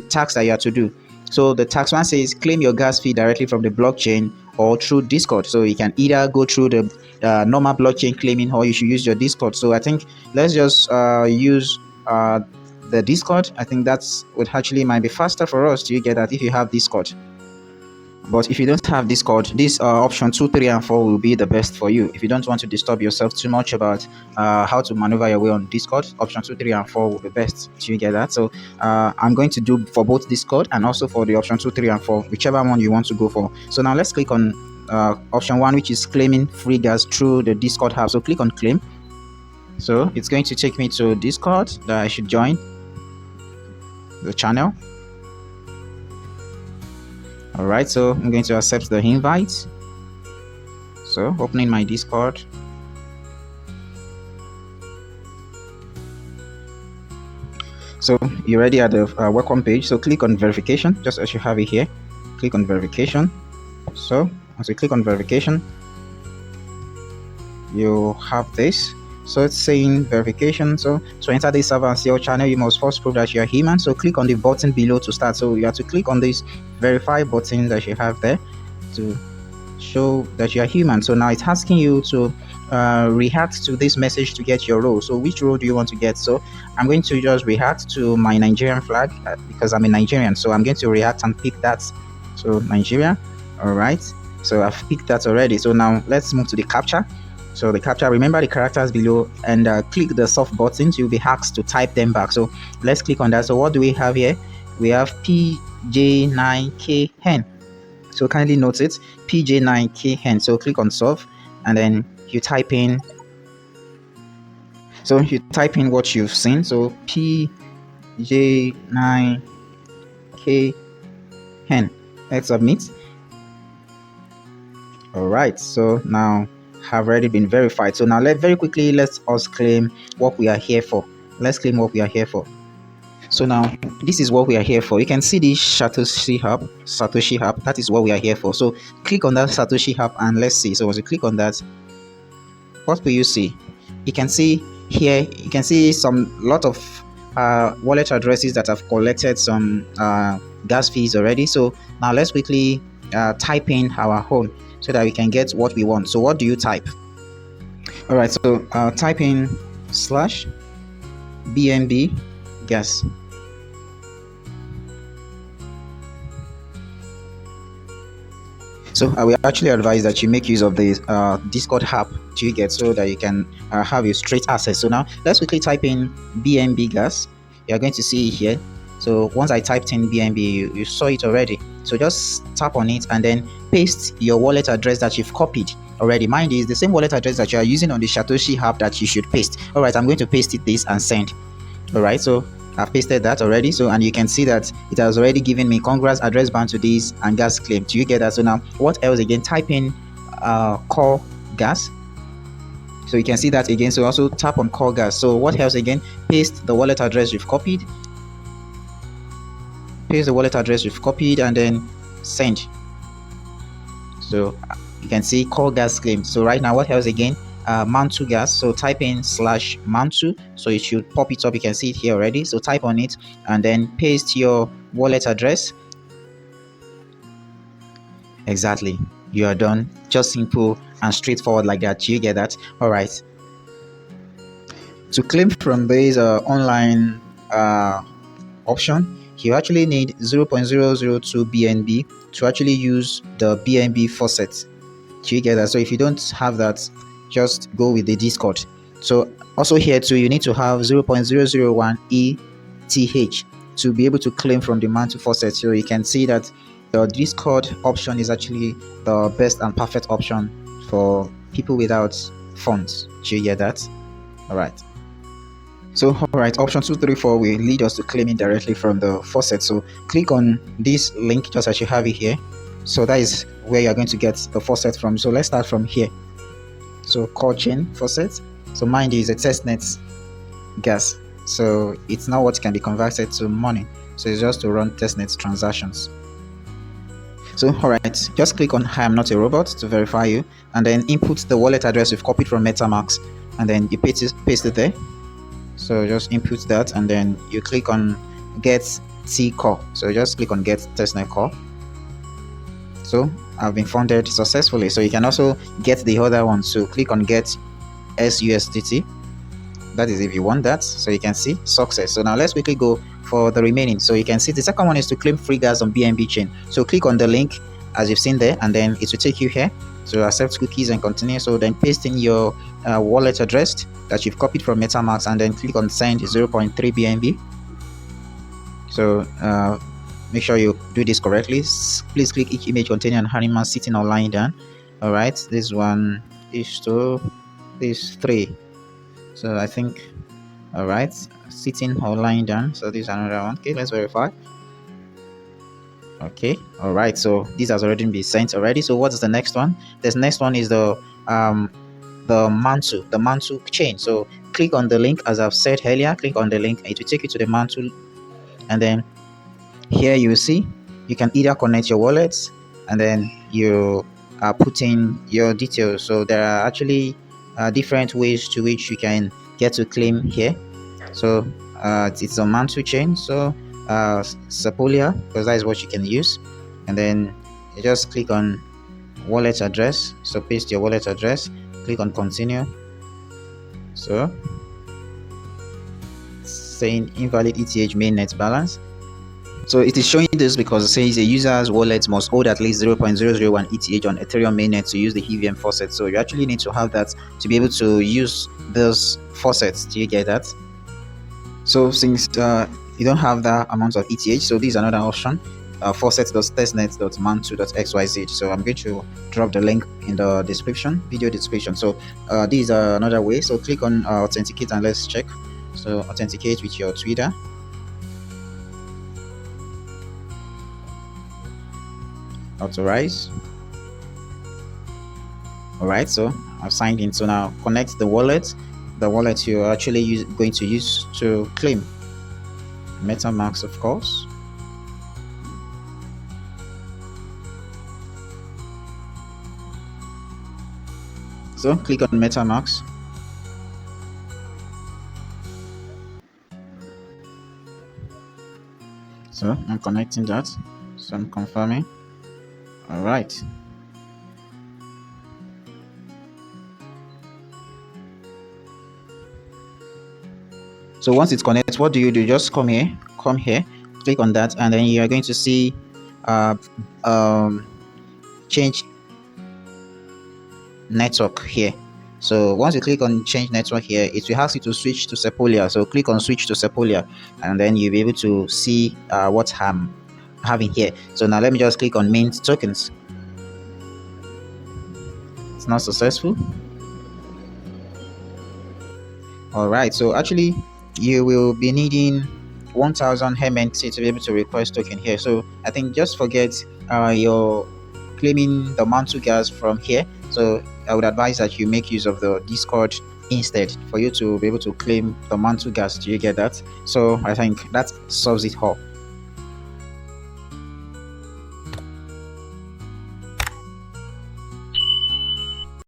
task that you have to do. So the task one says claim your gas fee directly from the blockchain or through Discord. So you can either go through the normal blockchain claiming, or you should use your Discord. So I think let's just use the Discord. I think that's would actually might be faster for us. Do you get that? If you have Discord. But if you don't have Discord, this option 2, 3, and 4 will be the best for you. If you don't want to disturb yourself too much about how to maneuver your way on Discord, option 2, 3, and 4 will be best. Do you get that? So I'm going to do for both Discord and also for the option 2, 3, and 4, whichever one you want to go for. So now let's click on option 1, which is claiming free gas through the Discord app. So click on claim. So it's going to take me to Discord that I should join the channel. Alright, so I'm going to accept the invite. So opening my Discord. So you're already at the welcome page. So click on verification, just as you have it here. Click on verification. So as you click on verification, you have this. So it's saying verification. So to enter this server and see your channel, you must first prove that you are human. So click on the button below to start. So you have to click on this verify button that you have there to show that you are human. So now it's asking you to react to this message to get your role. So which role do you want to get? So I'm going to just react to my Nigerian flag because I'm a Nigerian. So I'm going to react and pick that. So Nigeria. All right. So I've picked that already. So now let's move to the captcha. So the captcha, remember the characters below and click the soft buttons. You'll be asked to type them back. So let's click on that. So what do we have here? We have PJ9KN. So kindly note it, PJ9KN. So click on solve and then you type in. So you type in what you've seen. So PJ9KN. Let's submit. All right. So now have already been verified. So now very quickly let's us claim what we are here for. Let's claim what we are here for. So now this is what we are here for. You can see the Satoshi Hub. That is what we are here for. So click on that Satoshi Hub and let's see. So once you click on that, what will you see? You can see here, you can see some lot of wallet addresses that have collected some gas fees already. So now let's quickly type in our own so that we can get what we want. So what do you type? All right, so type in /BNB gas. So I will actually advise that you make use of the Discord app to get so that you can have a straight access. So now let's quickly type in BNB gas. You're going to see it here. So once I typed in BNB, you saw it already. So just tap on it and then paste your wallet address that you've copied already. Mind you, it's the same wallet address that you are using on the Satoshi app that you should paste. All right, I'm going to paste this and send. All right, so I've pasted that already. So and you can see that it has already given me congrats, address bound to this and gas claim. Do you get that? So now what else again? Type in call gas. So you can see that again. So also tap on call gas. So what else again? Paste the wallet address you've copied. Paste the wallet address you've copied and then send. So you can see call gas claim. So right now what else again? Mantle gas. So type in /Mantle. So it should pop it up. You can see it here already. So type on it and then paste your wallet address. Exactly. You are done. Just simple and straightforward like that. You get that? All right. To claim from this online option, you actually need 0.002 BNB to actually use the BNB faucet. You get that? So if you don't have that, just go with the Discord. So also here too, you need to have 0.001 ETH to be able to claim from the Mantle faucet. So you can see that the Discord option is actually the best and perfect option for people without funds. Do you get that? All right. So all right, option 2, 3, 4 will lead us to claiming directly from the faucet. So click on this link just as you have it here. So that is where you're going to get the faucet from. So let's start from here. So Onchain faucet. So mind you, is a testnet gas. So it's not what can be converted to money. So it's just to run testnet transactions. So all right, just click on I am not a robot to verify you, and then input the wallet address you've copied from MetaMask, and then you paste it there. So just input that and then you click on get T core. So just click on get testnet core. So I've been funded successfully. So you can also get the other one. So click on get SUSDT. That is if you want that. So you can see success. So now let's quickly go for the remaining. So you can see the second one is to claim free gas on BNB chain. So click on the link as you've seen there, and then it will take you here. So accept cookies and continue. So then paste in your wallet address that you've copied from MetaMask, and then click on send 0.3 BNB. So make sure you do this correctly. Please click each image containing an animal sitting or lying down. All right, this one is 2, this 3. So I think, all right, sitting or lying down. So this is another one. Okay, let's verify. Okay, all right, so this has already been sent already. So what is the next one? This next one is the Mantle chain. So click on the link as I've said earlier. Click on the link, it will take you to the Mantle, and then here you will see you can either connect your wallets, and then you put in your details. So there are actually different ways to which you can get to claim here. So it's a Mantle chain. So Sepolia, because that is what you can use, and then you just click on wallet address. So paste your wallet address, click on continue. So saying invalid ETH mainnet balance. So it is showing this because it says a user's wallet must hold at least 0.001 ETH on Ethereum mainnet to use the EVM faucet. So you actually need to have that to be able to use those faucets. Do you get that? So since you don't have that amount of ETH, so this is another option, faucet.testnet.mantle.xyz. So I'm going to drop the link in the description, video description. So these are another way. So click on authenticate and let's check. So authenticate with your Twitter. Authorize. All right, so I've signed in. So now connect the wallet you're actually going to use to claim. MetaMask, of course. So click on MetaMask. So I'm connecting that. So I'm confirming. All right. So once it's connected, what do? Just come here, click on that, and then you are going to see change network here. So once you click on change network here, it will ask you to switch to Sepolia. So click on switch to Sepolia, and then you'll be able to see what I'm having here. So now let me just click on mint tokens. It's not successful. All right, so actually you will be needing 1000 MNT to be able to request token here. So I think just forget your claiming the Mantle gas from here. So I would advise that you make use of the Discord instead for you to be able to claim the Mantle gas. Do you get that? So I think that solves it all.